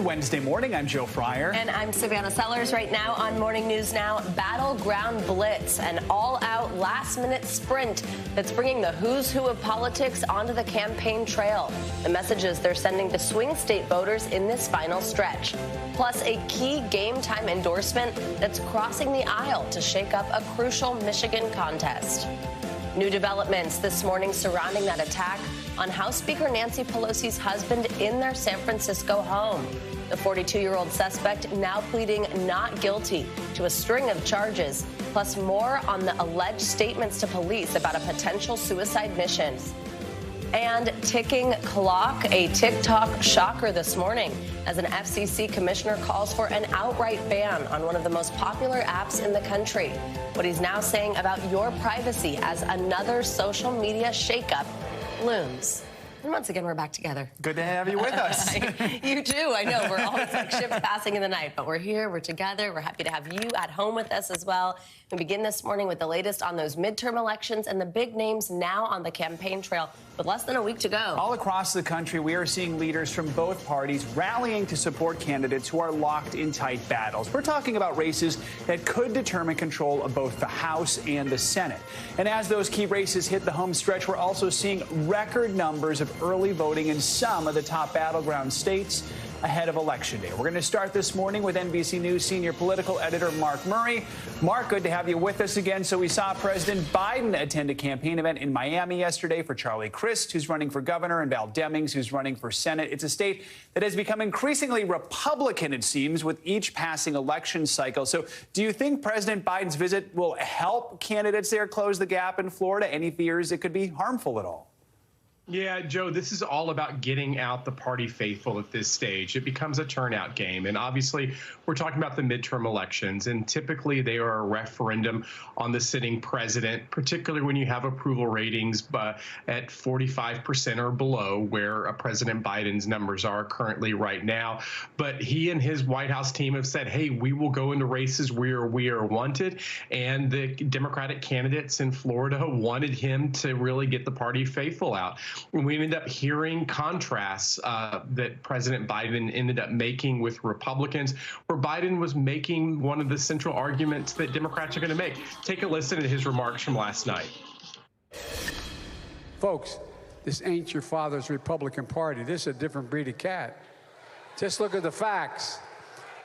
Wednesday morning. I'm Joe Fryer. And I'm Savannah Sellers. Right now on Morning News Now, Battleground Blitz, an all-out last-minute sprint that's bringing the who's who of politics onto the campaign trail. The messages they're sending to swing state voters in this final stretch. Plus, a key game-time endorsement that's crossing the aisle to shake up a crucial Michigan contest. New developments this morning surrounding that attack on House Speaker Nancy Pelosi's husband in their San Francisco home. The 42-year-old suspect now pleading not guilty to a string of charges, plus more on the alleged statements to police about a potential suicide mission. And ticking clock, a TikTok shocker this morning as an FCC commissioner calls for an outright ban on one of the most popular apps in the country. What he's now saying about your privacy as another social media shakeup looms. And once again, we're back together. Good to have you with us. You too. I know. We're always like ships passing in the night, but we're here. We're together. We're happy to have you at home with us as well. We begin this morning with the latest on those midterm elections and the big names now on the campaign trail with less than a week to go. All across the country, we are seeing leaders from both parties rallying to support candidates who are locked in tight battles. We're talking about races that could determine control of both the House and the Senate. And as those key races hit the home stretch, we're also seeing record numbers of early voting in some of the top battleground states ahead of Election Day. We're going to start this morning with NBC News senior political editor Mark Murray. Mark, good to have you with us again. So we saw President Biden attend a campaign event in Miami yesterday for Charlie Crist, who's running for governor, and Val Demings, who's running for Senate. It's a state that has become increasingly Republican, it seems, with each passing election cycle. So do you think President Biden's visit will help candidates there close the gap in Florida? Any fears it could be harmful at all? Yeah, Joe, this is all about getting out the party faithful at this stage. It becomes a turnout game. And obviously, we're talking about the midterm elections, and typically they are a referendum on the sitting president, particularly when you have approval ratings at 45% or below, where President Biden's numbers are currently right now. But he and his White House team have said, hey, we will go into races where we are wanted. And the Democratic candidates in Florida wanted him to really get the party faithful out. We ended up hearing contrasts that President Biden ended up making with Republicans, where Biden was making one of the central arguments that Democrats are going to make. Take a listen to his remarks from last night. Folks, this ain't your father's Republican Party. This is a different breed of cat. Just look at the facts.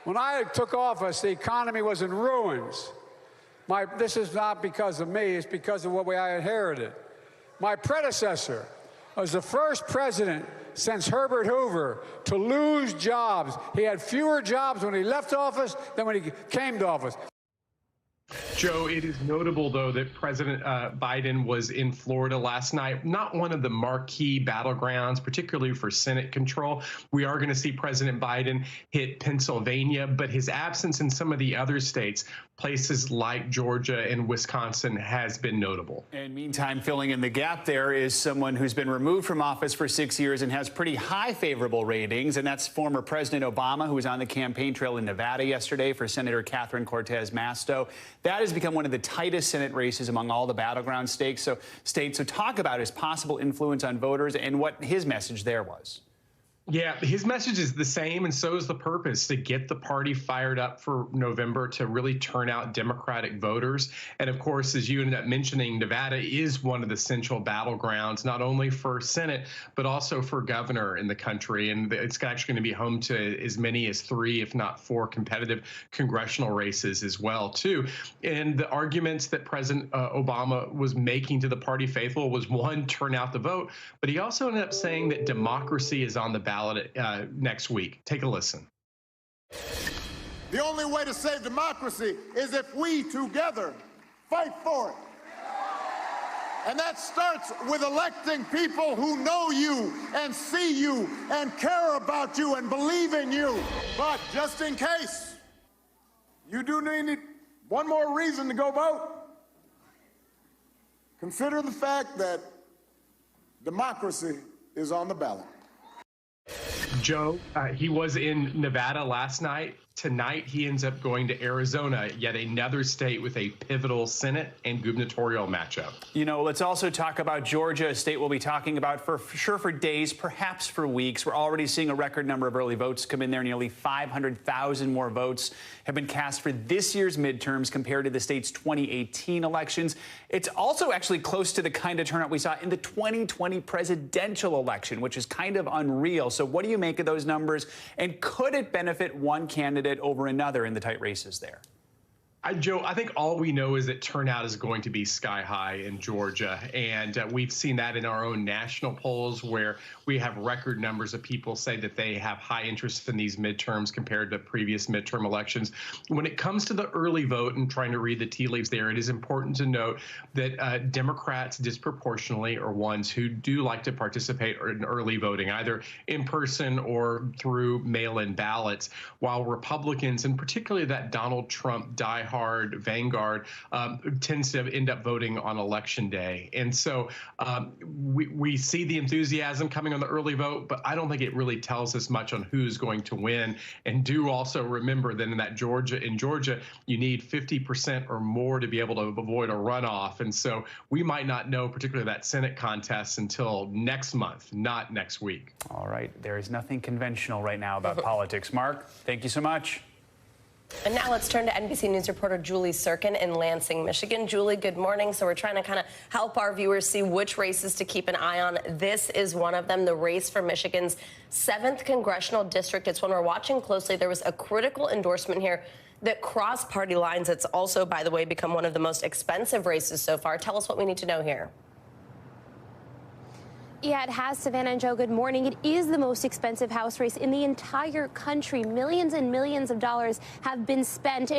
When I took office, the economy was in ruins. This is not because of me. It's because of what I inherited. My predecessor was the first president since Herbert Hoover to lose jobs. He had fewer jobs when he left office than when he came to office. Joe, it is notable, though, that President Biden was in Florida last night, not one of the marquee battlegrounds, particularly for Senate control. We are going to see President Biden hit Pennsylvania, but his absence in some of the other states, places like Georgia and Wisconsin, has been notable. And meantime, filling in the gap there is someone who's been removed from office for 6 years and has pretty high favorable ratings, and that's former President Obama, who was on the campaign trail in Nevada yesterday for Senator Catherine Cortez Masto. That has become one of the tightest Senate races among all the battleground states. So talk about his possible influence on voters and what his message there was. Yeah, his message is the same, and so is the purpose, to get the party fired up for November, to really turn out Democratic voters. And of course, as you ended up mentioning, Nevada is one of the central battlegrounds, not only for Senate, but also for governor in the country. And it's actually going to be home to as many as 3, if not 4, competitive congressional races as well, too. And the arguments that President Obama was making to the party faithful was, one, turn out the vote, but he also ended up saying that democracy is on the ballot next week. Take a listen. The only way to save democracy is if we together fight for it. And that starts with electing people who know you and see you and care about you and believe in you. But just in case you do need one more reason to go vote, consider the fact that democracy is on the ballot. Joe, he was in Nevada last night. Tonight, he ends up going to Arizona, yet another state with a pivotal Senate and gubernatorial matchup. You know, let's also talk about Georgia, a state we'll be talking about for sure for days, perhaps for weeks. We're already seeing a record number of early votes come in there. Nearly 500,000 more votes have been cast for this year's midterms compared to the state's 2018 elections. It's also actually close to the kind of turnout we saw in the 2020 presidential election, which is kind of unreal. So what do you make of those numbers? And could it benefit one candidate over another in the tight races there? Joe, I think all we know is that turnout is going to be sky high in Georgia. And we've seen that in our own national polls where we have record numbers of people say that they have high interest in these midterms compared to previous midterm elections. When it comes to the early vote and trying to read the tea leaves there, it is important to note that Democrats disproportionately are ones who do like to participate in early voting, either in person or through mail-in ballots, while Republicans, and particularly that Donald Trump diehard vanguard, tends to end up voting on Election Day. And so we see the enthusiasm coming on the early vote, but I don't think it really tells us much on who's going to win. And do also remember that in Georgia, you need 50% or more to be able to avoid a runoff. And so we might not know, particularly that Senate contest, until next month, not next week. All right. There is nothing conventional right now about politics. Mark, thank you so much. And now let's turn to NBC News reporter Julie Sirkin in Lansing, Michigan. Julie, good morning. So we're trying to kind of help our viewers see which races to keep an eye on. This is one of them, the race for Michigan's 7th congressional district. It's one we're watching closely. There was a critical endorsement here that crossed party lines. It's also, by the way, become one of the most expensive races so far. Tell us what we need to know here. Yeah, it has, Savannah and Joe. Good morning. It is the most expensive House race in the entire country. Millions and millions of dollars have been spent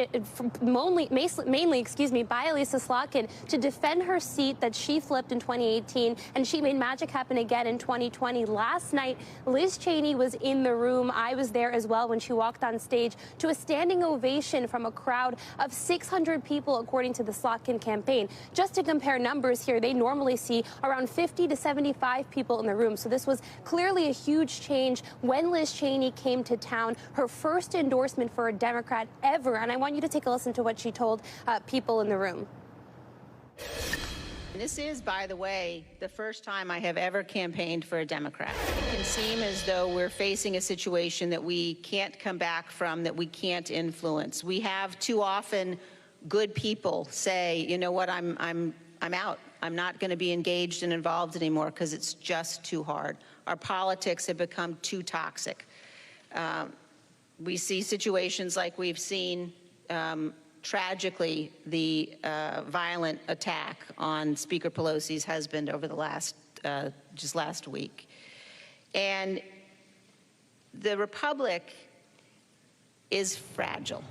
mainly, by Elisa Slotkin to defend her seat that she flipped in 2018, and she made magic happen again in 2020. Last night, Liz Cheney was in the room. I was there as well when she walked on stage to a standing ovation from a crowd of 600 people, according to the Slotkin campaign. Just to compare numbers here, they normally see around 50 to 75 people in the room. So this was clearly a huge change when Liz Cheney came to town, her first endorsement for a Democrat ever. And I want you to take a listen to what she told people in the room. This is, by the way, the first time I have ever campaigned for a Democrat. It can seem as though we're facing a situation that we can't come back from, that we can't influence. We have too often good people say, you know what, I'm out. I'm not going to be engaged and involved anymore because it's just too hard. Our politics have become too toxic. We see situations like we've seen, tragically, the violent attack on Speaker Pelosi's husband over the just last week. And the Republic is fragile.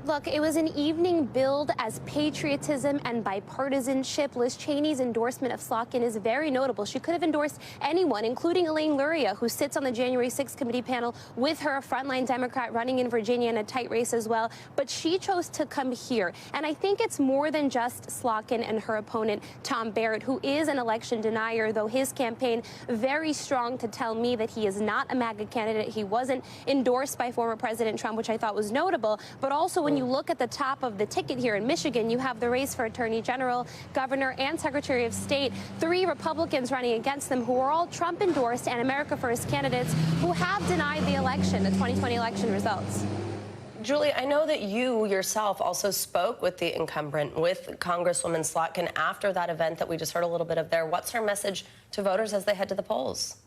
Look, it was an evening billed as patriotism and bipartisanship. Liz Cheney's endorsement of Slotkin is very notable. She could have endorsed anyone, including Elaine Luria, who sits on the January 6th committee panel with her, a frontline Democrat running in Virginia in a tight race as well. But she chose to come here. And I think it's more than just Slotkin and her opponent, Tom Barrett, who is an election denier, though his campaign very strong to tell me that he is not a MAGA candidate. He wasn't endorsed by former President Trump, which I thought was notable. But also when you look at the top of the ticket here in Michigan, you have the race for Attorney General, Governor, and Secretary of State. 3 Republicans running against them who are all Trump endorsed and America First candidates who have denied the election, the 2020 election results. Julie, I know that you yourself also spoke with the incumbent, with Congresswoman Slotkin, after that event that we just heard a little bit of there. What's her message to voters as they head to the polls?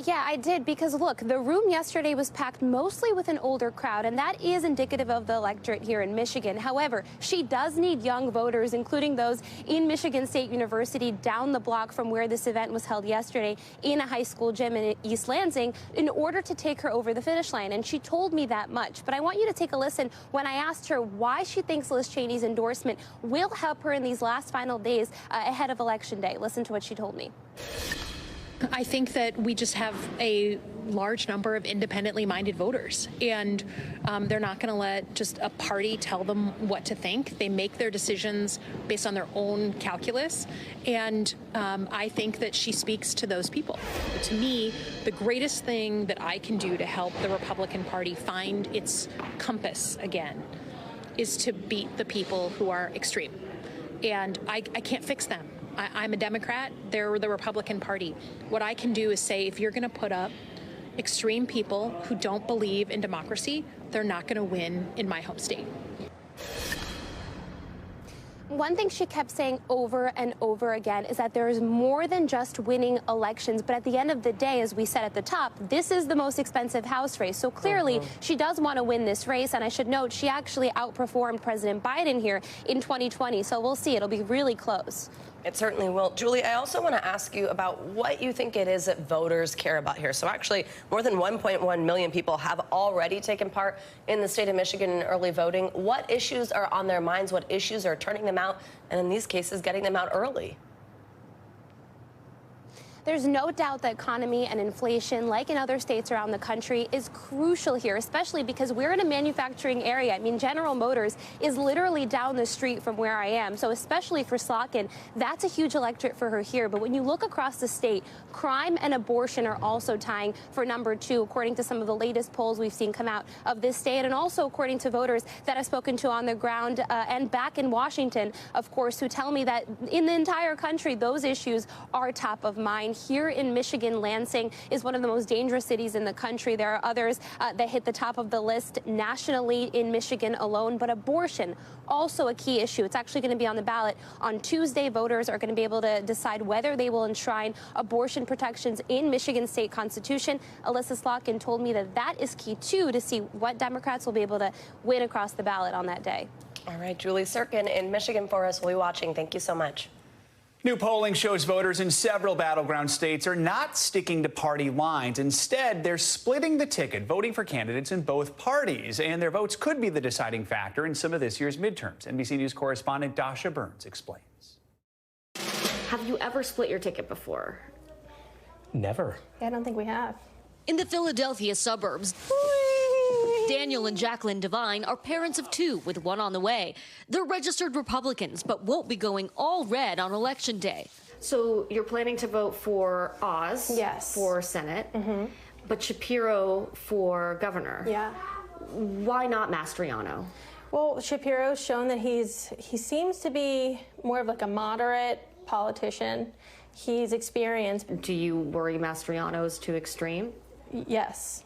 Yeah, I did, because look, the room yesterday was packed mostly with an older crowd, and that is indicative of the electorate here in Michigan. However, she does need young voters, including those in Michigan State University down the block from where this event was held yesterday in a high school gym in East Lansing, in order to take her over the finish line. And she told me that much. But I want you to take a listen when I asked her why she thinks Liz Cheney's endorsement will help her in these last final days ahead of Election Day. Listen to what she told me. I think that we just have a large number of independently minded voters, and they're not going to let just a party tell them what to think. They make their decisions based on their own calculus, and I think that she speaks to those people. To me, the greatest thing that I can do to help the Republican Party find its compass again is to beat the people who are extreme, and I can't fix them. I'm a Democrat. They're the Republican Party. What I can do is say, if you're going to put up extreme people who don't believe in democracy, they're not going to win in my home state. One thing she kept saying over and over again is that there is more than just winning elections. But at the end of the day, as we said at the top, this is the most expensive House race. So clearly, she does want to win this race. And I should note, she actually outperformed President Biden here in 2020. So we'll see. It'll be really close. It certainly will. Julie, I also want to ask you about what you think it is that voters care about here. So actually, more than 1.1 million people have already taken part in the state of Michigan in early voting. What issues are on their minds? What issues are turning them out? And in these cases, getting them out early? There's no doubt that economy and inflation, like in other states around the country, is crucial here, especially because we're in a manufacturing area. I mean, General Motors is literally down the street from where I am. So especially for Slotkin, that's a huge electorate for her here. But when you look across the state, crime and abortion are also tying for number 2, according to some of the latest polls we've seen come out of this state, and also according to voters that I've spoken to on the ground and back in Washington, of course, who tell me that in the entire country, those issues are top of mind. Here in Michigan, Lansing is one of the most dangerous cities in the country. There are others that hit the top of the list nationally in Michigan alone, but abortion, also a key issue. It's actually going to be on the ballot on Tuesday. Voters are going to be able to decide whether they will enshrine abortion protections in Michigan state constitution. Alyssa Slotkin told me that that is key, too, to see what Democrats will be able to win across the ballot on that day. All right, Julie Sirkin in Michigan for us. We'll be watching. Thank you so much. New polling shows voters in several battleground states are not sticking to party lines. Instead, they're splitting the ticket, voting for candidates in both parties. And their votes could be the deciding factor in some of this year's midterms. NBC News correspondent Dasha Burns explains. Have you ever split your ticket before? Never. I don't think we have. In the Philadelphia suburbs, Daniel and Jacqueline Devine are parents of 2 with 1 on the way. They're registered Republicans, but won't be going all red on Election Day. So you're planning to vote for Oz for Senate, but Shapiro for governor. Yeah. Why not Mastriano? Well, Shapiro's shown that he seems to be more of like a moderate politician. He's experienced. Do you worry Mastriano's too extreme? Yes.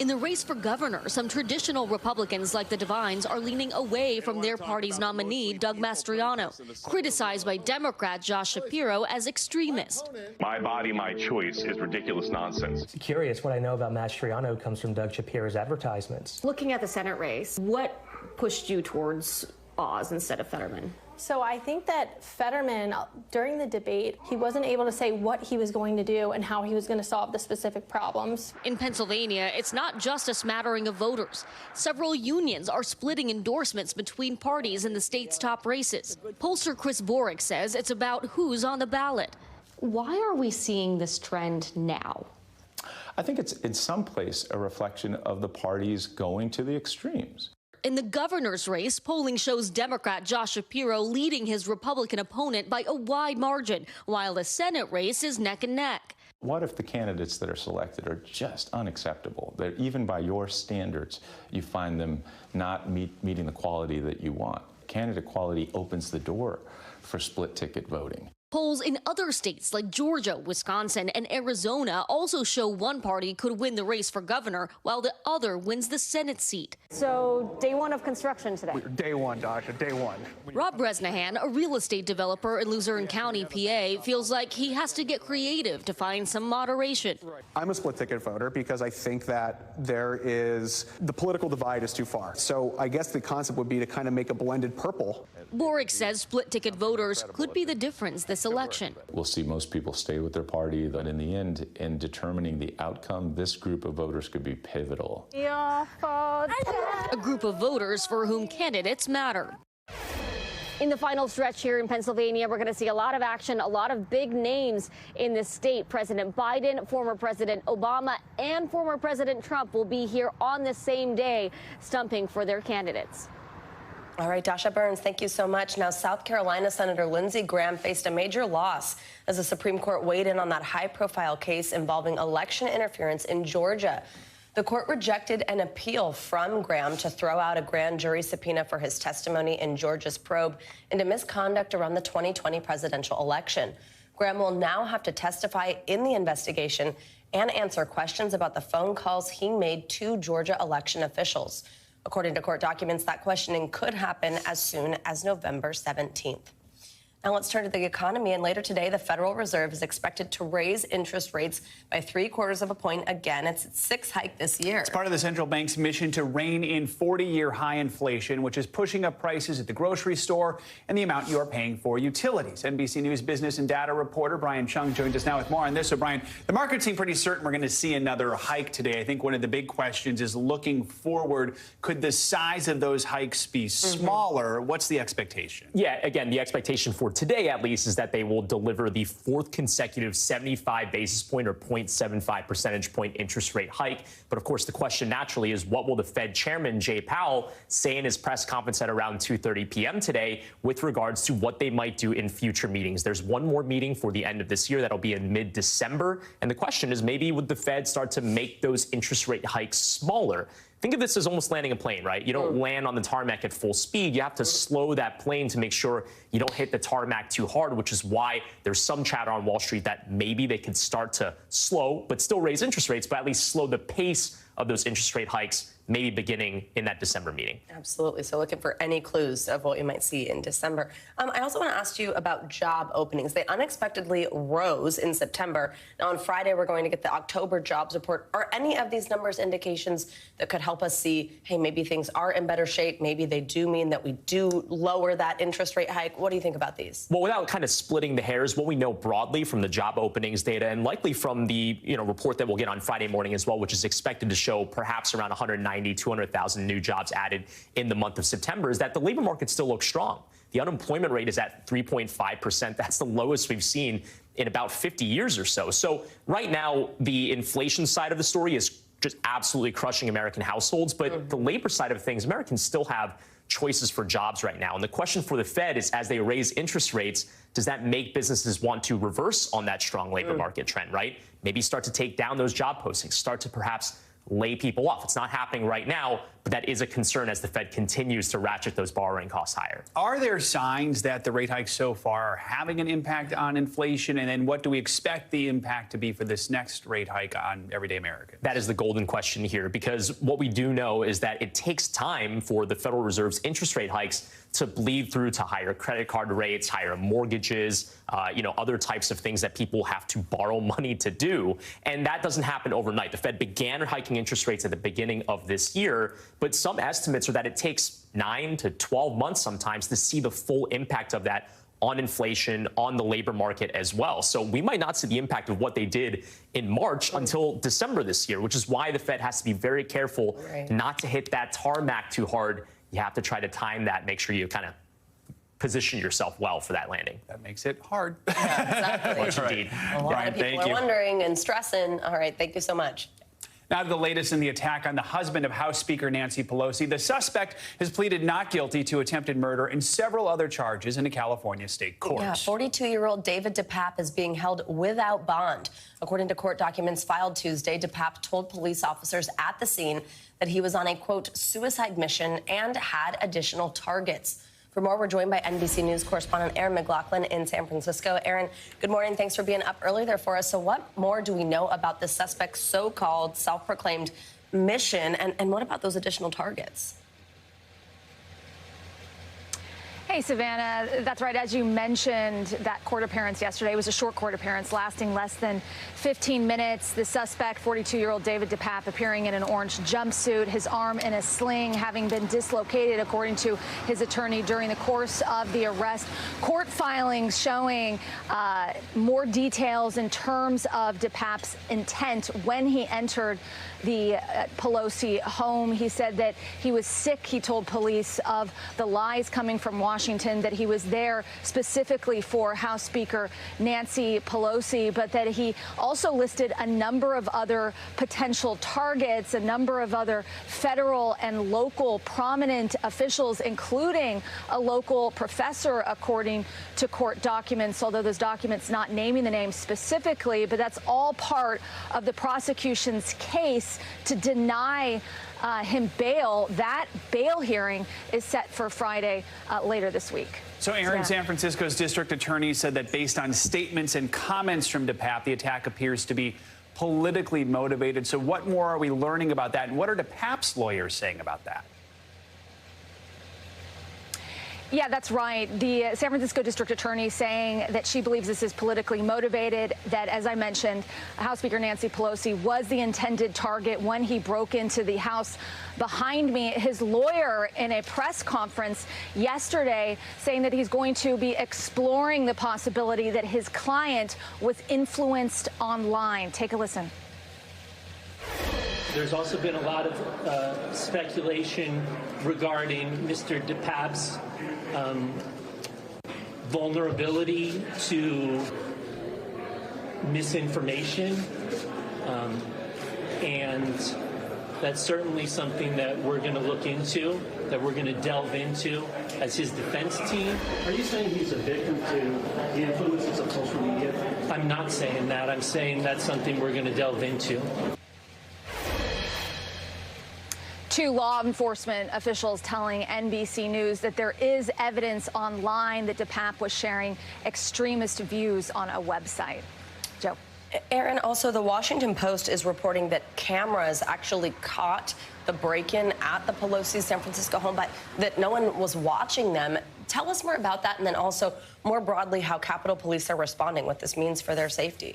In the race for governor, some traditional Republicans like the Devines are leaning away from their party's nominee, Doug Mastriano, criticized by Democrat Josh Shapiro as extremist. My body, my choice is ridiculous nonsense. Curious, what I know about Mastriano comes from Doug Shapiro's advertisements. Looking at the Senate race, what pushed you towards Oz instead of Fetterman? So I think that Fetterman, during the debate, he wasn't able to say what he was going to do and how he was going to solve the specific problems. In Pennsylvania, it's not just a smattering of voters. Several unions are splitting endorsements between parties in the state's top races. Pollster Chris Borick says it's about who's on the ballot. Why are we seeing this trend now? I think it's in some place a reflection of the parties going to the extremes. In the governor's race, polling shows Democrat Josh Shapiro leading his Republican opponent by a wide margin, while the Senate race is neck and neck. What if the candidates that are selected are just unacceptable? That even by your standards, you find them not meeting the quality that you want. Candidate quality opens the door for split ticket voting. Polls in other states like Georgia, Wisconsin, and Arizona also show one party could win the race for governor, while the other wins the Senate seat. So, day 1 of construction today. Day 1, Dasha, day 1. Rob Bresnahan, a real estate developer in Luzerne County, PA, feels like he has to get creative to find some moderation. I'm a split ticket voter because I think that the political divide is too far. So I guess the concept would be to kind of make a blended purple. Borick says split ticket voters could be the difference this election. We'll see most people stay with their party, but in the end, in determining the outcome, this group of voters could be pivotal. A group of voters for whom candidates matter. In the final stretch here in Pennsylvania, we're going to see a lot of action, a lot of big names in this state. President Biden, former President Obama, and former President Trump will be here on the same day, stumping for their candidates. All right, Dasha Burns, thank you so much. Now, South Carolina Senator Lindsey Graham faced a major loss as the Supreme Court weighed in on that high-profile case involving election interference in Georgia. The court rejected an appeal from Graham to throw out a grand jury subpoena for his testimony in Georgia's probe into misconduct around the 2020 presidential election. Graham will now have to testify in the investigation and answer questions about the phone calls he made to Georgia election officials. According to court documents, that questioning could happen as soon as November 17th. Now let's turn to the economy. And later today, the Federal Reserve is expected to raise interest rates by 3/4 of a point again. It's its sixth hike this year. It's part of the central bank's mission to rein in 40-year high inflation, which is pushing up prices at the grocery store and the amount you are paying for utilities. NBC News business and data reporter Brian Chung joins us now with more on this. So, Brian, the market seemed pretty certain we're going to see another hike today. I think one of the big questions is looking forward. Could the size of those hikes be smaller? What's the expectation? Yeah, again, the expectation for today, at least, is that they will deliver the fourth consecutive 75 basis point or 0.75 percentage point interest rate hike. But of course, the question naturally is, what will the Fed chairman, Jay Powell, say in his press conference at around 2:30 p.m. today with regards to what they might do in future meetings? There's one more meeting for the end of this year that'll be in mid-December. And the question is, maybe would the Fed start to make those interest rate hikes smaller? Think of this as almost landing a plane, right? You don't land on the tarmac at full speed. You have to slow that plane to make sure you don't hit the tarmac too hard, which is why there's some chatter on Wall Street that maybe they could start to slow, but still raise interest rates, but at least slow the pace of those interest rate hikes, maybe beginning in that December meeting. Absolutely. So looking for any clues of what you might see in December. I also want to ask you about job openings. They unexpectedly rose in September. Now, on Friday, we're going to get the October jobs report. Are any of these numbers indications that could help us see, hey, maybe things are in better shape? Maybe they do mean that we do lower that interest rate hike? What do you think about these? Well, without kind of splitting the hairs, what we know broadly from the job openings data and likely from the report that we'll get on Friday morning as well, which is expected to show perhaps around 200,000 new jobs added in the month of September, is that the labor market still looks strong. The unemployment rate is at 3.5%. That's the lowest we've seen in about 50 years or so. So right now, the inflation side of the story is just absolutely crushing American households. But the labor side of things, Americans still have choices for jobs right now. And the question for the Fed is, as they raise interest rates, does that make businesses want to reverse on that strong labor market trend, right? Maybe start to take down those job postings, start to perhaps lay people off. It's not happening right now, but that is a concern as the Fed continues to ratchet those borrowing costs higher. Are there signs that the rate hikes so far are having an impact on inflation? And then what do we expect the impact to be for this next rate hike on everyday Americans? That is the golden question here, because what we do know is that it takes time for the Federal Reserve's interest rate hikes to bleed through to higher credit card rates, higher mortgages, other types of things that people have to borrow money to do. And that doesn't happen overnight. The Fed began hiking interest rates at the beginning of this year, but some estimates are that it takes 9 to 12 months sometimes to see the full impact of that on inflation, on the labor market as well. So we might not see the impact of what they did in March until December this year, which is why the Fed has to be very careful not to hit that tarmac too hard. You have to try to time that, make sure you kind of position yourself well for that landing. That makes it hard. Yeah, exactly. Much indeed. A lot of people are wondering and stressing. All right, thank you so much. Now to the latest in the attack on the husband of House Speaker Nancy Pelosi. The suspect has pleaded not guilty to attempted murder and several other charges in a California state court. Yeah, 42-year-old David DePape is being held without bond. According to court documents filed Tuesday, DePape told police officers at the scene that he was on a, quote, suicide mission and had additional targets. For more, we're joined by NBC News correspondent Aaron McLaughlin in San Francisco. Aaron, good morning. Thanks for being up early there for us. So what more do we know about the suspect's so-called self-proclaimed mission, and what about those additional targets? Hey, Savannah, that's right. As you mentioned, that court appearance yesterday was a short court appearance lasting less than 15 minutes. The suspect, 42-year-old David DePape, appearing in an orange jumpsuit, his arm in a sling, having been dislocated, according to his attorney, during the course of the arrest. Court filings showing more details in terms of DePape's intent when he entered the Pelosi home. He said that he was sick, he told police, of the lies coming from Washington Washington that he was there specifically for House Speaker Nancy Pelosi, but that he also listed a number of other potential targets, a number of other federal and local prominent officials, including a local professor, according to court documents, although those documents not naming the name specifically, but that's all part of the prosecution's case to deny him bail. That bail hearing is set for Friday later this week. So, Aaron, San Francisco's district attorney said that based on statements and comments from DePape, the attack appears to be politically motivated. So what more are we learning about that? And what are DePape's lawyers saying about that? Yeah, that's right. The San Francisco district attorney saying that she believes this is politically motivated, that, as I mentioned, House Speaker Nancy Pelosi was the intended target when he broke into the House behind me. His lawyer in a press conference yesterday saying that he's going to be exploring the possibility that his client was influenced online. Take a listen. There's also been a lot of speculation regarding Mr. DePape's vulnerability to misinformation, and that's certainly something that we're going to look into, that we're going to delve into as his defense team. Are you saying he's a victim to the influences of social media? I'm not saying that. I'm saying that's something we're going to delve into. Two law enforcement officials telling NBC News that there is evidence online that DePape was sharing extremist views on a website. Joe. Aaron, also the Washington Post is reporting that cameras actually caught the break-in at the Pelosi San Francisco home, but that no one was watching them. Tell us more about that, and then also more broadly how Capitol Police are responding, what this means for their safety.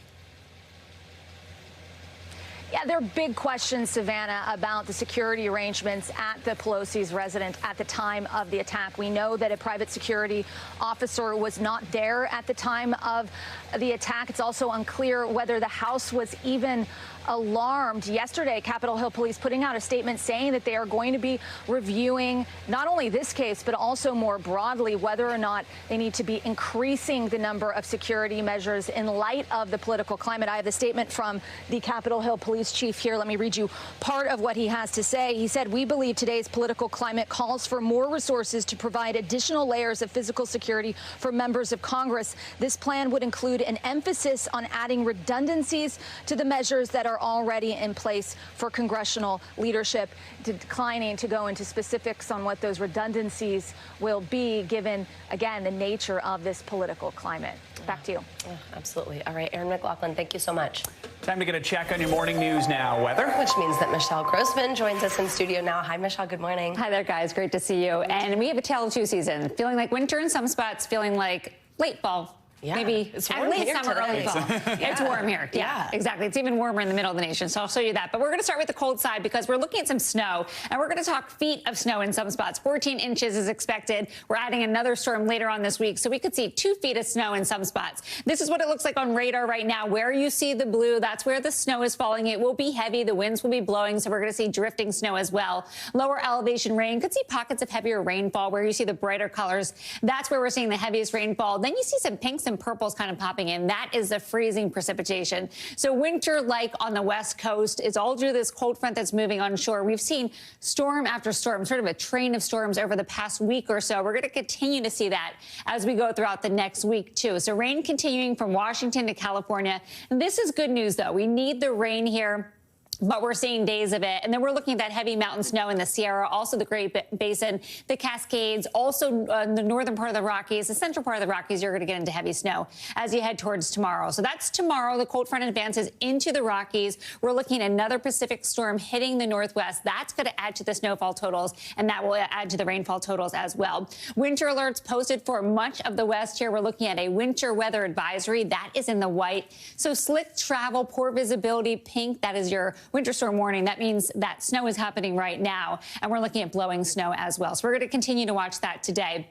Yeah, there are big questions, Savannah, about the security arrangements at the Pelosi's residence at the time of the attack. We know that a private security officer was not there at the time of the attack. It's also unclear whether the house was even alarmed. Yesterday, Capitol Hill Police putting out a statement saying that they are going to be reviewing not only this case, but also more broadly whether or not they need to be increasing the number of security measures in light of the political climate. I have the statement from the Capitol Hill Police chief here. Let me read you part of what he has to say. He said, "We believe today's political climate calls for more resources to provide additional layers of physical security for members of Congress. This plan would include an emphasis on adding redundancies to the measures that are already in place for congressional leadership," declining to go into specifics on what those redundancies will be, given, again, the nature of this political climate. Back to you. Yeah, absolutely. All right, Aaron McLaughlin, thank you so much. Time to get a check on your morning news now. Weather. Which means that Michelle Grossman joins us in studio now. Hi, Michelle. Good morning. Hi there, guys. Great to see you. And we have a tale of two seasons. Feeling like winter in some spots, feeling like late fall. Yeah, maybe it's at warm late here summer, today. early fall. Yeah. It's warm here. Yeah, exactly. It's even warmer in the middle of the nation, so I'll show you that. But we're going to start with the cold side because we're looking at some snow, and we're going to talk feet of snow in some spots. 14 inches is expected. We're adding another storm later on this week, so we could see 2 feet of snow in some spots. This is what it looks like on radar right now. Where you see the blue, that's where the snow is falling. It will be heavy. The winds will be blowing, so we're going to see drifting snow as well. Lower elevation rain. Could see pockets of heavier rainfall where you see the brighter colors. That's where we're seeing the heaviest rainfall. Then you see some pinks and purples kind of popping in. That is the freezing precipitation. So winter-like on the West Coast. It's all due to this cold front that's moving onshore. We've seen storm after storm, sort of a train of storms over the past week or so. We're going to continue to see that as we go throughout the next week, too. So rain continuing from Washington to California. And this is good news, though. We need the rain here, but we're seeing days of it. And then we're looking at that heavy mountain snow in the Sierra, also the Great Basin, the Cascades, also the northern part of the Rockies, the central part of the Rockies. You're going to get into heavy snow as you head towards tomorrow. So that's tomorrow. The cold front advances into the Rockies. We're looking at another Pacific storm hitting the Northwest. That's going to add to the snowfall totals, and that will add to the rainfall totals as well. Winter alerts posted for much of the West here. We're looking at a winter weather advisory. That is in the white. So slick travel, poor visibility, pink. That is your winter storm warning. That means that snow is happening right now, and we're looking at blowing snow as well. So we're going to continue to watch that today.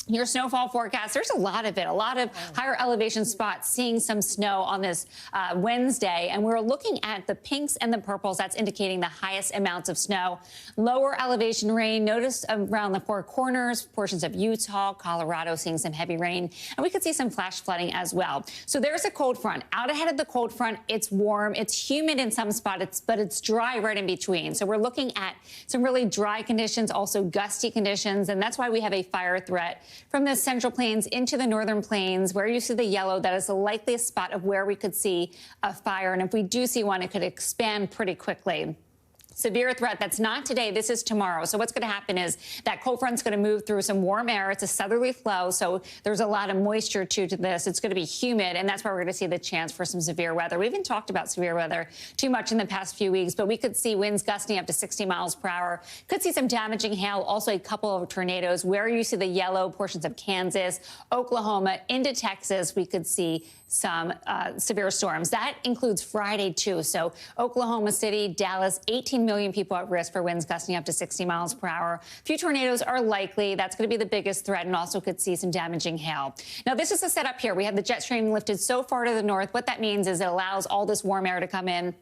Your snowfall forecast, there's a lot of it, a lot of higher elevation spots seeing some snow on this Wednesday. And we're looking at the pinks and the purples. That's indicating the highest amounts of snow. Lower elevation rain, notice around the Four Corners, portions of Utah, Colorado seeing some heavy rain. And we could see some flash flooding as well. So there's a cold front. Out ahead of the cold front, it's warm. It's humid in some spots, but it's dry right in between. So we're looking at some really dry conditions, also gusty conditions. And that's why we have a fire threat from the Central Plains into the Northern Plains. Where you see the yellow, that is the likeliest spot of where we could see a fire. And if we do see one, it could expand pretty quickly. Severe threat. That's not today. This is tomorrow. So what's going to happen is that cold front's going to move through some warm air. It's a southerly flow, so there's a lot of moisture to this. It's going to be humid, and that's where we're going to see the chance for some severe weather. We haven't talked about severe weather too much in the past few weeks, but we could see winds gusting up to 60 miles per hour. Could see some damaging hail, also a couple of tornadoes. Where you see the yellow, portions of Kansas, Oklahoma, into Texas, we could see some severe storms. That includes Friday, too. So Oklahoma City, Dallas, 18 million people at risk for winds gusting up to 60 miles per hour. A few tornadoes are likely. That's going to be the biggest threat, and also could see some damaging hail. Now, this is the setup here. We have the jet stream lifted so far to the north. What that means is it allows all this warm air to come in.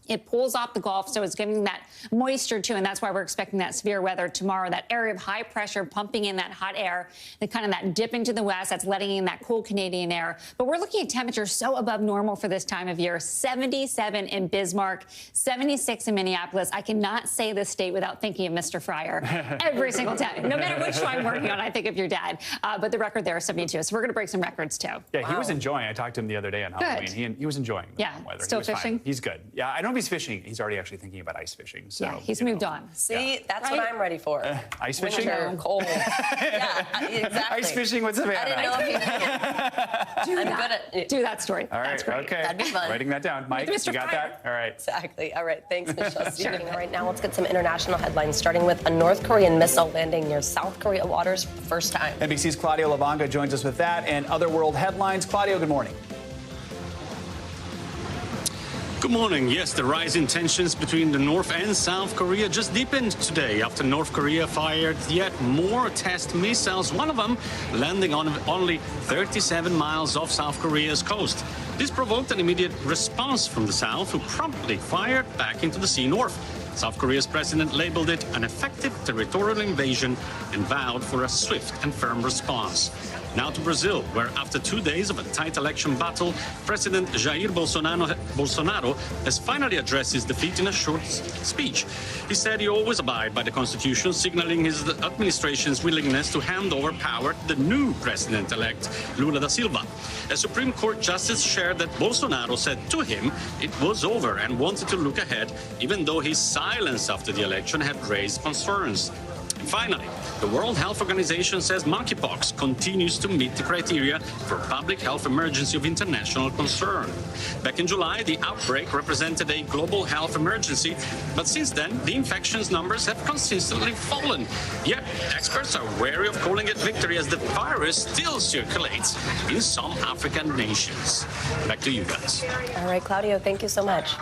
It pulls off the Gulf, so it's giving that moisture, too, and that's why we're expecting that severe weather tomorrow. That area of high pressure pumping in that hot air, and kind of that dip into the west, that's letting in that cool Canadian air. But we're looking at temperatures so above normal for this time of year. 77 in Bismarck, 76 in Minneapolis. I cannot say this state without thinking of Mr. Fryer every single time. No matter which show I'm working on, I think of your dad. But the record there is 72, so we're going to break some records, too. Yeah, he was enjoying. I talked to him the other day on Halloween. He was enjoying the warm weather. Still fishing? He's good. Yeah, I don't know if he's fishing. He's already actually thinking about ice fishing. So, yeah, he's moved on. See, that's what I'm ready for. Ice fishing? Winter, cold. Yeah, exactly. Ice fishing with Savannah. I didn't know if you I'm good at do that story. All right, that's great. Okay. That'd be fun. Writing that down. Mike, you got that? All right. Exactly. All right. Thanks, Michelle. Sure. All right, now let's get some international headlines, starting with a North Korean missile landing near South Korea waters for the first time. NBC's Claudio Lavanga joins us with that and other world headlines. Claudio, good morning. Good morning. Yes, the rising tensions between the North and South Korea just deepened today after North Korea fired yet more test missiles, one of them landing on only 37 miles off South Korea's coast. This provoked an immediate response from the South, who promptly fired back into the sea north. South Korea's president labeled it an effective territorial invasion and vowed for a swift and firm response. Now to Brazil, where after 2 days of a tight election battle, President Jair Bolsonaro has finally addressed his defeat in a short speech. He said he always abide by the Constitution, signaling his administration's willingness to hand over power to the new president-elect, Lula da Silva. A Supreme Court justice shared that Bolsonaro said to him it was over and wanted to look ahead, even though his silence after the election had raised concerns. Finally, the World Health Organization says monkeypox continues to meet the criteria for public health emergency of international concern. Back in July, the outbreak represented a global health emergency, but since then, the infections numbers have consistently fallen. Yet, experts are wary of calling it victory as the virus still circulates in some African nations. Back to you guys. All right, Claudio, thank you so much.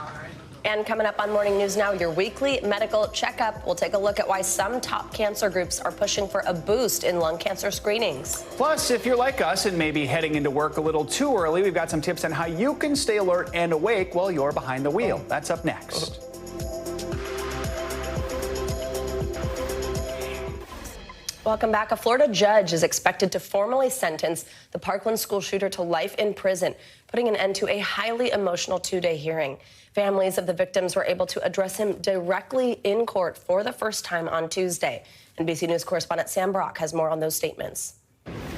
And coming up on Morning News Now, your weekly medical checkup. We'll take a look at why some top cancer groups are pushing for a boost in lung cancer screenings. Plus, if you're like us and maybe heading into work a little too early, we've got some tips on how you can stay alert and awake while you're behind the wheel. That's up next. Welcome back. A Florida judge is expected to formally sentence the Parkland school shooter to life in prison, putting an end to a highly emotional two-day hearing. Families of the victims were able to address him directly in court for the first time on Tuesday. NBC News correspondent Sam Brock has more on those statements.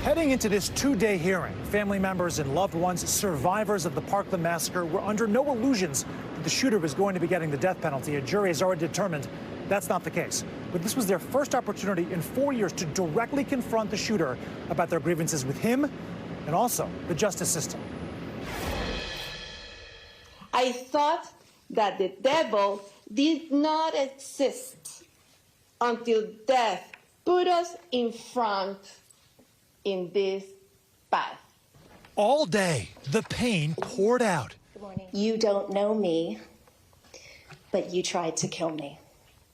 Heading into this two-day hearing, family members and loved ones, survivors of the Parkland massacre, were under no illusions that the shooter was going to be getting the death penalty. A jury has already determined that's not the case. But this was their first opportunity in 4 years to directly confront the shooter about their grievances with him and also the justice system. I thought that the devil did not exist until death put us in front in this path. All day, the pain poured out. Good morning. You don't know me, but you tried to kill me.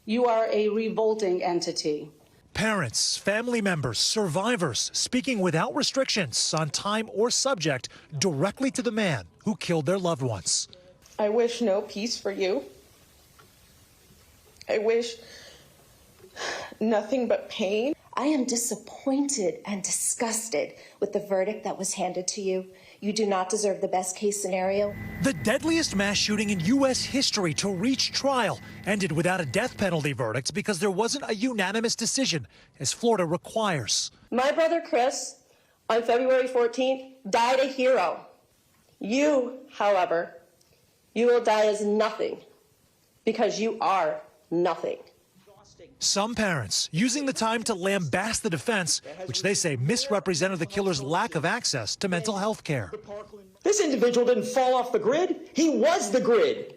You are a revolting entity. Parents, family members, survivors speaking without restrictions on time or subject directly to the man who killed their loved ones. I wish no peace for you. I wish nothing but pain. I am disappointed and disgusted with the verdict that was handed to you. You do not deserve the best case scenario. The deadliest mass shooting in U.S. history to reach trial ended without a death penalty verdict because there wasn't a unanimous decision, as Florida requires. My brother Chris, on February 14th, died a hero. You, however, you will die as nothing because you are nothing. Some parents using the time to lambast the defense, which they say misrepresented the killer's lack of access to mental health care. This individual didn't fall off the grid. He was the grid.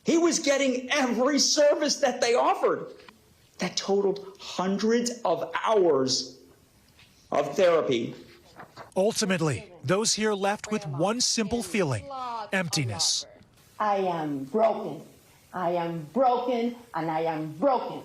He was getting every service that they offered. That totaled hundreds of hours of therapy. Ultimately, those here left with one simple feeling: emptiness. I am broken. I am broken, and I am broken.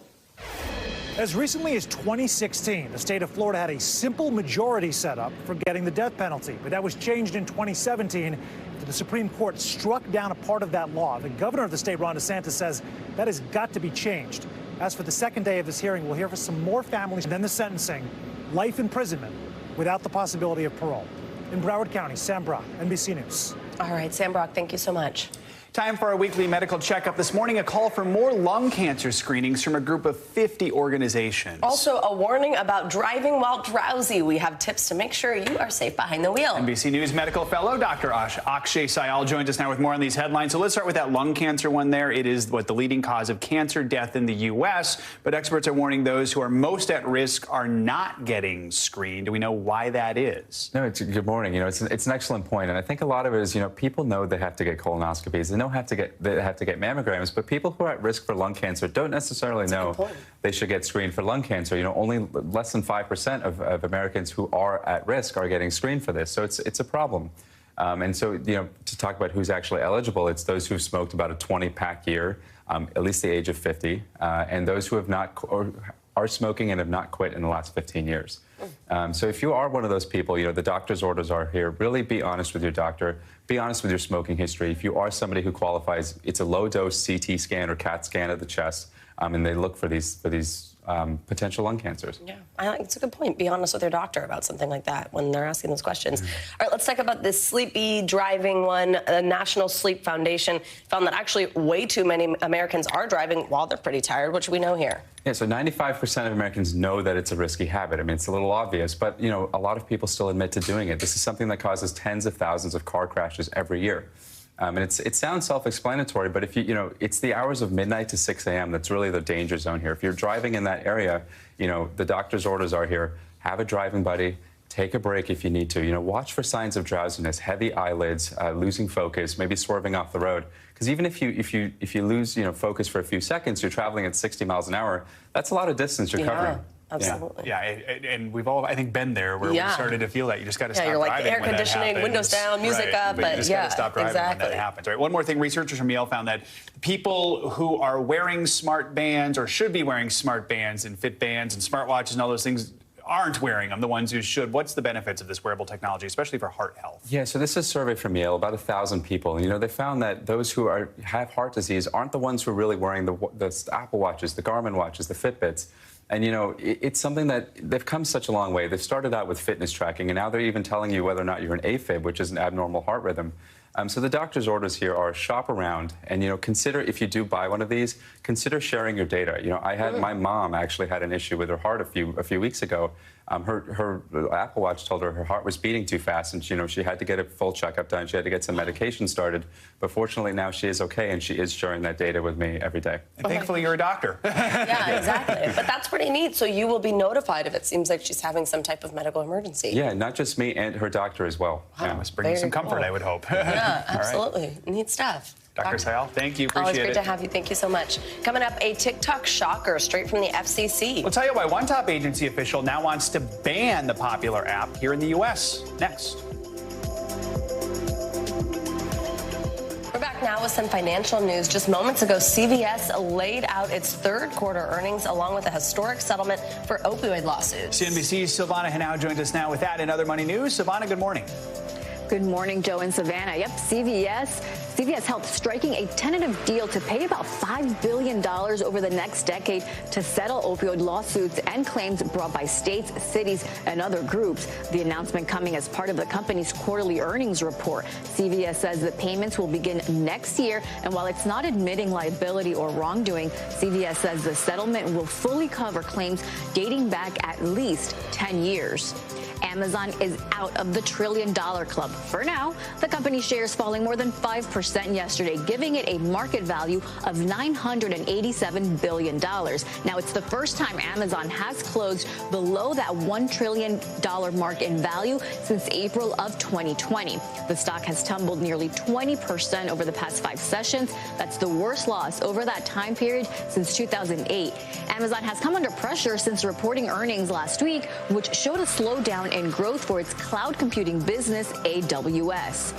As recently as 2016, the state of Florida had a simple majority set up for getting the death penalty, but that was changed in 2017 after the Supreme Court struck down a part of that law. The governor of the state, Ron DeSantis, says that has got to be changed. As for the second day of this hearing, we'll hear from some more families, and then the sentencing: life imprisonment without the possibility of parole. In Broward County, Sam Brock, NBC News. All right, Sam Brock, thank you so much. Time for our weekly medical checkup. This morning, a call for more lung cancer screenings from a group of 50 organizations. Also, a warning about driving while drowsy. We have tips to make sure you are safe behind the wheel. NBC News medical fellow Dr. Akshay Syal joins us now with more on these headlines. So let's start with that lung cancer one there. It is the leading cause of cancer death in the U.S., but experts are warning those who are most at risk are not getting screened. Do we know why that is? No, good morning. It's an excellent point, and I think a lot of it is, people know they have to get colonoscopies. They have to get mammograms, but people who are at risk for lung cancer don't necessarily know they should get screened for lung cancer. Only less than 5% of Americans who are at risk are getting screened for this, so it's a problem. And so, to talk about who's actually eligible, it's those who've smoked about a 20-pack year, at least the age of 50, and those who have not or are smoking and have not quit in the last 15 years. So if you are one of those people, the doctor's orders are here. Really be honest with your doctor. Be honest with your smoking history. If you are somebody who qualifies, it's a low-dose CT scan or CAT scan of the chest, and they look for these potential lung cancers. Yeah, it's a good point. Be honest with your doctor about something like that when they're asking those questions. All right, let's talk about this sleepy driving one. The National Sleep Foundation found that actually way too many Americans are driving while they're pretty tired. What should we know here? Yeah, so 95% of Americans know that it's a risky habit. I mean, it's a little obvious, but, a lot of people still admit to doing it. This is something that causes tens of thousands of car crashes every year. And it sounds self-explanatory, but if it's the hours of midnight to 6 a.m. that's really the danger zone here. If you're driving in that area, the doctor's orders are here: have a driving buddy, take a break if you need to. Watch for signs of drowsiness, heavy eyelids, losing focus, maybe swerving off the road. Because even if you lose focus for a few seconds, you're traveling at 60 miles an hour. That's a lot of distance you're covering. Absolutely. Yeah, and we've all, I think, been there where we started to feel that. You just got to stop you're like driving air when conditioning, windows down, music up, but you just got to stop driving when that happens. All right, one more thing. Researchers from Yale found that people who are wearing smart bands or should be wearing smart bands and fit bands and smartwatches and all those things aren't wearing them, the ones who should. What's the benefits of this wearable technology, especially for heart health? Yeah, so this is a survey from Yale, about 1,000 people. They found that those who have heart disease aren't the ones who are really wearing the Apple Watches, the Garmin watches, the Fitbits. And, it's something that they've come such a long way. They've started out with fitness tracking, and now they're even telling you whether or not you're an AFib, which is an abnormal heart rhythm. So the doctor's orders here are shop around and, consider, if you do buy one of these, consider sharing your data. I had my mom actually had an issue with her heart a few weeks ago. Her Apple Watch told her heart was beating too fast, and she had to get a full checkup done. She had to get some medication started. But fortunately, now she is okay, and she is sharing that data with me every day. And thankfully, you're a doctor. Yeah, exactly. But that's pretty neat. So you will be notified if it seems like she's having some type of medical emergency. Yeah, not just me, and her doctor as well. Wow, yeah. Must bring you some comfort, I would hope. Yeah, absolutely. Right. Neat stuff. Dr. Syal, thank you. Appreciate it. Always great to have you. Thank you so much. Coming up, a TikTok shocker straight from the FCC. We'll tell you why one top agency official now wants to ban the popular app here in the U.S. Next. We're back. now with some financial news. Just moments ago, CVS laid out its third quarter earnings along with a historic settlement for opioid lawsuits. CNBC's Silvana Henao joins us now with that and other money news. Silvana, good morning. Good morning, Joe and Savannah. Yep, CVS helped striking a tentative deal to pay about $5 billion over the next decade to settle opioid lawsuits and claims brought by states, cities, and other groups. The announcement coming as part of the company's quarterly earnings report. CVS says the payments will begin next year, and while it's not admitting liability or wrongdoing, CVS says the settlement will fully cover claims dating back at least 10 years. Amazon is out of the $1 trillion club. For now, the company's shares falling more than 5% yesterday, giving it a market value of $987 billion. Now, it's the first time Amazon has closed below that $1 trillion mark in value since April of 2020. The stock has tumbled nearly 20% over the past 5 sessions. That's the worst loss over that time period since 2008. Amazon has come under pressure since reporting earnings last week, which showed a slowdown in growth for its cloud computing business, AWS.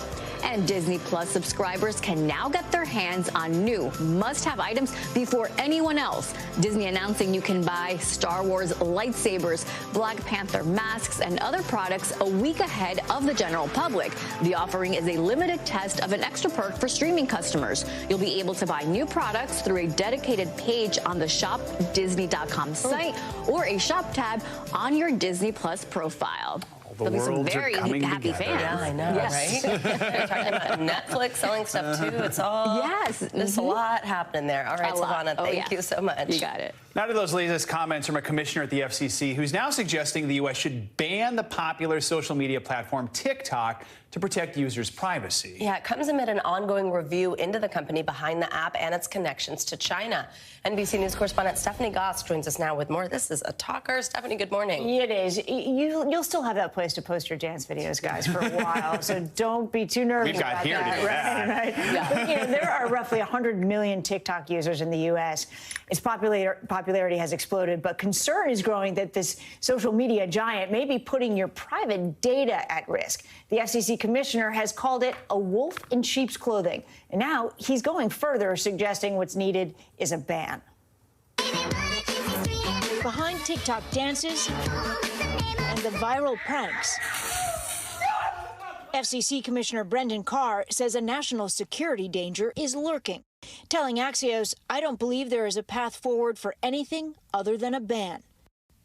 And Disney Plus subscribers can now get their hands on new must-have items before anyone else. Disney announcing you can buy Star Wars lightsabers, Black Panther masks, and other products a week ahead of the general public. The offering is a limited test of an extra perk for streaming customers. You'll be able to buy new products through a dedicated page on the shopdisney.com site or a shop tab on your Disney Plus profile. The There'll be some worlds are very coming happy together. fans. Yeah, I know, Yes. right? They're talking about Netflix selling stuff too. It's all there's a lot happening there. All right, Silvana, thank you so much. You got it. Now to those latest comments from a commissioner at the FCC who's now suggesting the U.S. should ban the popular social media platform TikTok to protect users' privacy. Yeah, it comes amid an ongoing review into the company behind the app and its connections to China. NBC News correspondent Stephanie Goss joins us now with more. This is a talker. Stephanie, good morning. It is. You'll still have that place to post your dance videos, guys, for a while, so don't be too nervous We've got about here that. to do that. Right. Yeah. But, there are roughly 100 million TikTok users in the U.S. Its popularity has exploded, but concern is growing that this social media giant may be putting your private data at risk. The FCC commissioner has called it a wolf in sheep's clothing. And now he's going further, suggesting what's needed is a ban. Behind TikTok dances and the viral pranks, FCC Commissioner Brendan Carr says a national security danger is lurking, telling Axios, "I don't believe there is a path forward for anything other than a ban."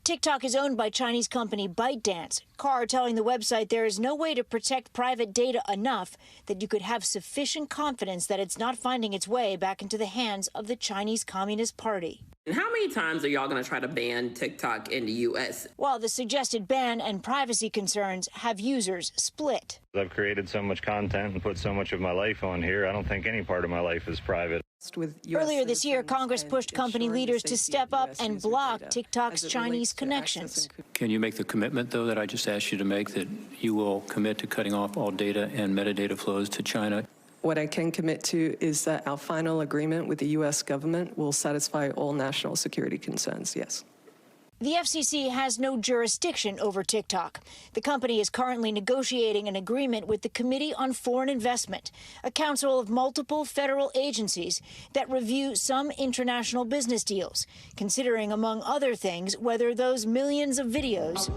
TikTok is owned by Chinese company ByteDance. Carr telling the website there is no way to protect private data enough that you could have sufficient confidence that it's not finding its way back into the hands of the Chinese Communist Party. And how many times are y'all going to try to ban TikTok in the U.S.? While the suggested ban and privacy concerns have users split. I've created so much content and put so much of my life on here, I don't think any part of my life is private. Earlier this year, Congress pushed company leaders to step up and block TikTok's Chinese connections. Can you make the commitment, though, that I just asked you to make, that you will commit to cutting off all data and metadata flows to China? What I can commit to is that our final agreement with the U.S. government will satisfy all national security concerns, yes. The FCC has no jurisdiction over TikTok. The company is currently negotiating an agreement with the Committee on Foreign Investment, a council of multiple federal agencies that review some international business deals, considering, among other things, whether those millions of videos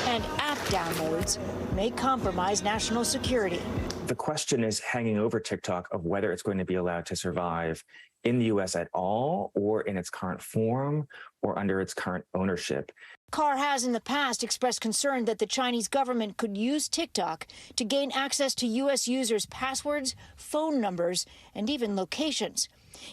and app downloads may compromise national security. The question is hanging over TikTok of whether it's going to be allowed to survive in the U.S. at all, or in its current form, or under its current ownership. Carr has in the past expressed concern that the Chinese government could use TikTok to gain access to U.S. users' passwords, phone numbers, and even locations.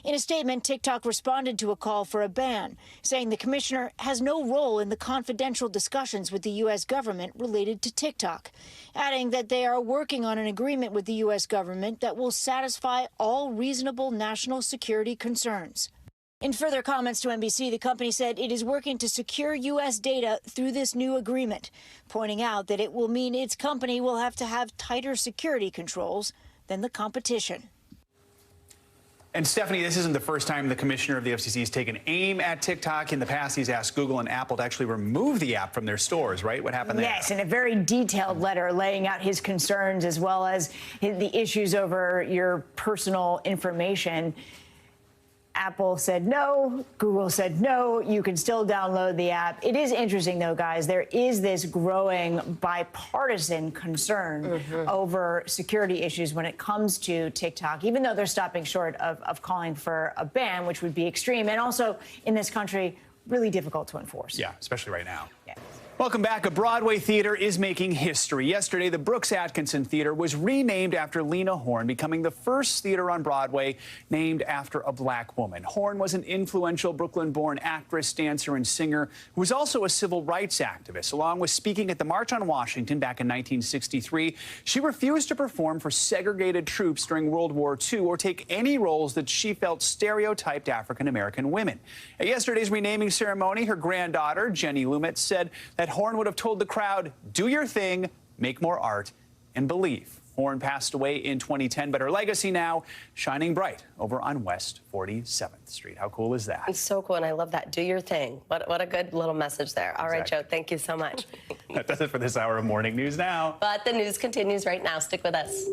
In a statement, TikTok responded to a call for a ban, saying the commissioner has no role in the confidential discussions with the U.S. government related to TikTok, adding that they are working on an agreement with the U.S. government that will satisfy all reasonable national security concerns. In further comments to NBC, the company said it is working to secure U.S. data through this new agreement, pointing out that it will mean its company will have to have tighter security controls than the competition. And Stephanie, this isn't the first time the commissioner of the FCC has taken aim at TikTok. In the past, he's asked Google and Apple to actually remove the app from their stores, right? What happened there? Yes, in a very detailed letter laying out his concerns as well as the issues over your personal information. Apple said no, Google said no, you can still download the app. It is interesting, though, guys, there is this growing bipartisan concern over security issues when it comes to TikTok, even though they're stopping short of calling for a ban, which would be extreme, and also in this country, really difficult to enforce. Yeah, especially right now. Yeah. Welcome back. A Broadway theater is making history. Yesterday, the Brooks Atkinson Theater was renamed after Lena Horne, becoming the first theater on Broadway named after a black woman. Horne was an influential Brooklyn-born actress, dancer, and singer who was also a civil rights activist. Along with speaking at the March on Washington back in 1963, she refused to perform for segregated troops during World War II or take any roles that she felt stereotyped African-American women. At yesterday's renaming ceremony, her granddaughter, Jenny Lumet, said that Horne would have told the crowd, do your thing, make more art, and believe. Horne passed away in 2010, but her legacy now shining bright over on West 47th Street. How cool is that? It's so cool, and I love that. Do your thing. What a good little message there. All right, Joe, thank you so much. That does it for this hour of Morning News Now. But the news continues right now. Stick with us.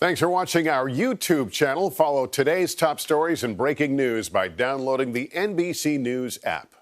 Thanks for watching our YouTube channel. Follow today's top stories and breaking news by downloading the NBC News app.